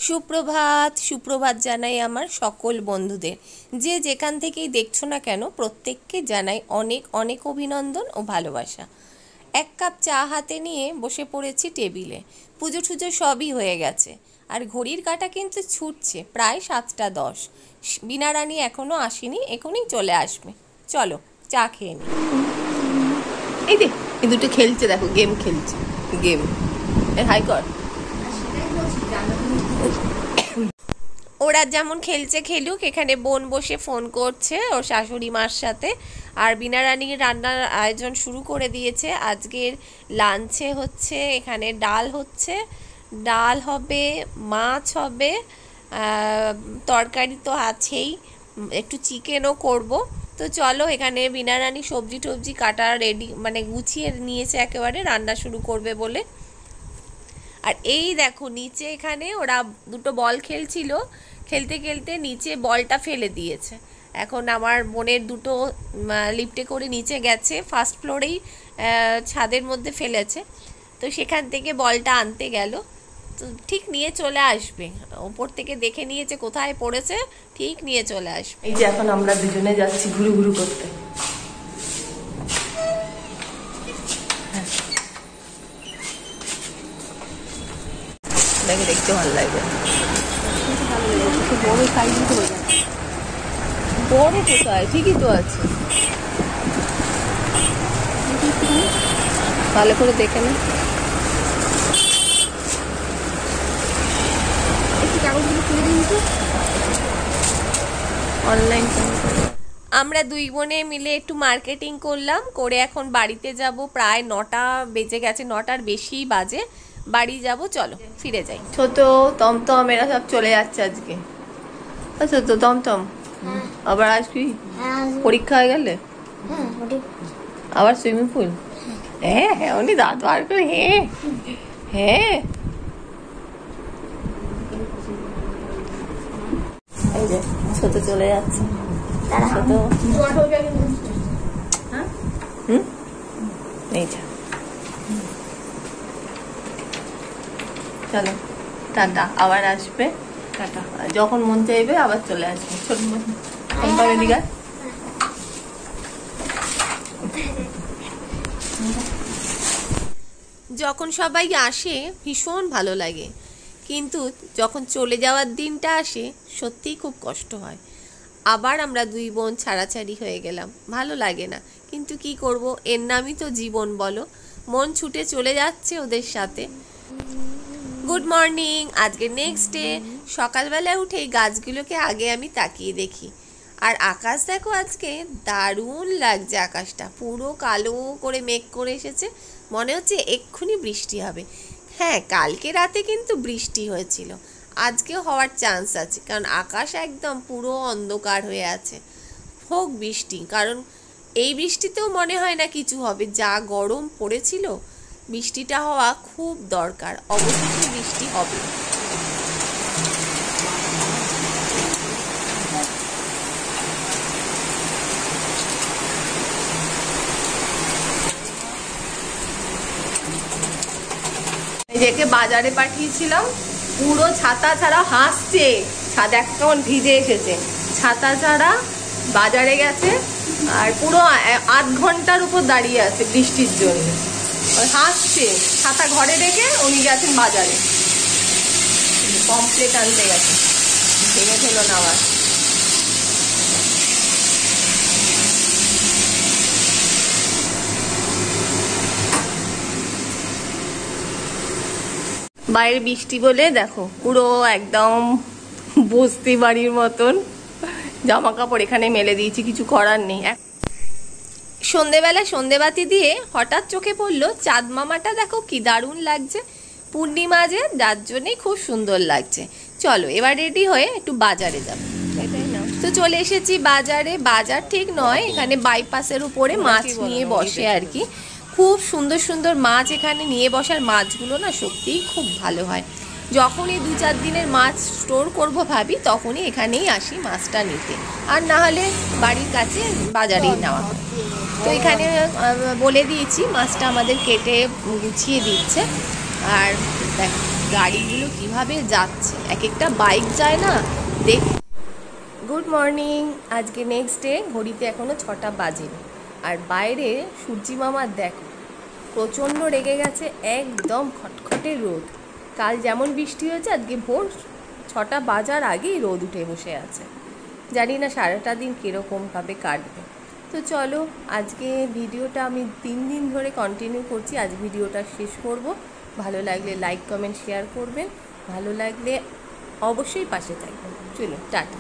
সুপ্রভাত সুপ্রভাত জানাই আমার সকল বন্ধুদের, যে যেখান থেকেই দেখছো না কেন প্রত্যেককে জানাই অনেক অনেক অভিনন্দন ও ভালোবাসা। এক কাপ চা হাতে নিয়ে বসে পড়েছি টেবিলে। পুজো টুজো সবই হয়ে গেছে, আর ঘড়ির কাঁটা কিন্তু ছুটছে প্রায় 7টা 10। বীণা রানী এখনও আসেনি, এখনই চলে আসবে। চলো চা খেয়ে নি। এই দে, এই দুটো খেলছে, দেখো গেম খেলছে। গেম হাই কর। ওরা যেমন খেলছে খেলুক, এখানে বোন বসে ফোন করছে ওর শাশুড়ি মার সাথে। আর বীণা রানী রান্নার আয়োজন শুরু করে দিয়েছে। আজকের লাঞ্চে হচ্ছে এখানে ডাল হচ্ছে, ডাল হবে, মাছ হবে, তরকারি তো আছেই, একটু চিকেনও করব। তো চলো, এখানে বীণা রানী সবজি টবজি কাটা রেডি, মানে গুছিয়ে নিয়েছে একেবারে রান্না শুরু করবে বলে। আর এই দেখো নিচে এখানে ওরা দুটো বল খেলছিল, খেলতে খেলতে নিচে বলটা ফেলে দিয়েছে। এখন আমার বোনের দুটো লিফটে করে নিচে গেছে, ফার্স্ট ফ্লোরেই ছাদের মধ্যে ফেলেছে। তো সেখান থেকে বলটা আনতে গেল, তো ঠিক নিয়ে চলে আসবে। ওপর থেকে দেখে নিয়েছে কোথায় পড়েছে, ঠিক নিয়ে চলে আসবে। এই যে এখন আমরা দুজনে যাচ্ছি ঘুরু ঘুরু করতে। দেখতে ভালো লাগবে। বড় সাইজ তো হয়ে যাচ্ছে। বড় কোথায়, ঠিকই তো আছে। ভালো করে দেখে না, অনলাইন। আমরা দুই বোনে মিলে একটু মার্কেটিং করলাম, করে এখন বাড়িতে যাব। প্রায় 9টা বেজে গেছে, 9টার বেশিই বাজে। বাড়ি যাব, চলো ফিরে যাই। ছোট টমটম এরা সব চলে যাচ্ছে আজকে। আচ্ছা তো টমটম আবার আসবি পরীক্ষা হয়ে গেলে? আবার সুইমিং পুল? হ্যাঁ হ্যাঁ, উনি দাঁত বার করে হ্যাঁ হ্যাঁ। এই যে ছোট চলে যাচ্ছে। ছোট এই যে চলো টাটা, আবার আসবে। টাটা, যখন মন চাইবে আবার চলে আসবে। ছোট দিঘা যখন সবাই আসে ভীষণ ভালো লাগে, কিন্তু যখন চলে যাওয়ার দিনটা আসে সত্যিই খুব কষ্ট হয়। আবার আমরা দুই বোন ছাড়াছাড়ি হয়ে গেলাম, ভালো লাগে না, কিন্তু কি করব, এর নামই তো জীবন বলো। মন ছুটে চলে যাচ্ছে ওদের সাথে। গুড মর্নিং, আজকে নেক্সট ডে। সকালবেলা উঠেই গাছগুলোকে আগে আমি তাকিয়ে দেখি, আর আকাশ দেখো আজকে দারুণ লাগছে। আকাশটা পুরো কালো করে মেঘ করে এসেছে, মনে হচ্ছে এক্ষুনি বৃষ্টি হবে। হ্যাঁ, কালকে রাতে কিন্তু বৃষ্টি হয়েছিল, আজকেও হওয়ার চান্স আছে, কারণ আকাশ একদম পুরো অন্ধকার হয়ে আছে। হোক বৃষ্টি, কারণ এই বৃষ্টিতেও মনে হয় না কিছু হবে, যা গরম পড়েছিল। বৃষ্টিটা হওয়া খুব দরকার, অবশ্যই বৃষ্টি হবে। একে বাজারে পাঠিয়েছিলাম, পুরো ছাতা ছাড়া হাসছে। ছাদে কেমন ভিজে এসেছে, ছাতা ছাড়া বাজারে গেছে, আর পুরো আধ ঘন্টার উপর দাঁড়িয়ে আছে বৃষ্টির জন্য। হাসছে, ছাতা ঘরে রেখে উনি গেছেন বাজারে, পমফ্লেট আনতে গেছে। ভেঙে ফেলো না আবার। বাইরে বৃষ্টি বলে দেখো পুরো একদম বস্তি বাড়ির মতন জামা কাপড় এখানে মেলে দিয়েছি, কিছু করার নেই। সন্ধেবেলা সন্ধেবাতি দিয়ে হঠাৎ চোখে পড়লো চাঁদ মামাটা, দেখো কি দারুণ লাগছে। পূর্ণিমা যে, যার জন্যই খুব সুন্দর লাগছে। চলো এবার রেডি হয়ে একটু বাজারে যাবো। তো চলে এসেছি বাজারে। বাজার ঠিক নয়, এখানে বাইপাসের উপরে মাছ নিয়ে বসে আর কি। খুব সুন্দর সুন্দর মাছ এখানে নিয়ে বসার, মাছগুলো না সত্যিই খুব ভালো হয়। যখনই 2-4 দিনের মাছ স্টোর করব ভাবি, তখনই এখানেই আসি মাছটা নিতে, আর না হলে বাড়ির কাছে বাজারেই নেওয়া হয়। তো এখানে বলে দিয়েছি মাছটা আমাদের কেটে গুছিয়ে দিচ্ছে। আর দেখো গাড়িগুলো কিভাবে যাচ্ছে, এক একটা বাইক যায় না দেখ। গুড মর্নিং, আজকে নেক্সট ডে, ঘড়িতে এখনো 6টা বাজেনি আর বাইরে সূর্যি মামার দেখো প্রচণ্ড রেগে গেছে, একদম খটখটে রোদ। কাল যেমন বৃষ্টি হয়েছে আজকে ভোর 6টা বাজার আগেই রোদ উঠে বসে আছে। জানি না সারাটা দিন কীরকমভাবে কাটবে। তো চলো, আজকে ভিডিওটা আমি 3 দিন ধরে কন্টিনিউ করছি, আজ ভিডিওটা শেষ করব। ভালো লাগলে লাইক কমেন্ট শেয়ার করবেন, ভালো লাগলে অবশ্যই পাশে থাকবেন। চলো টাটা।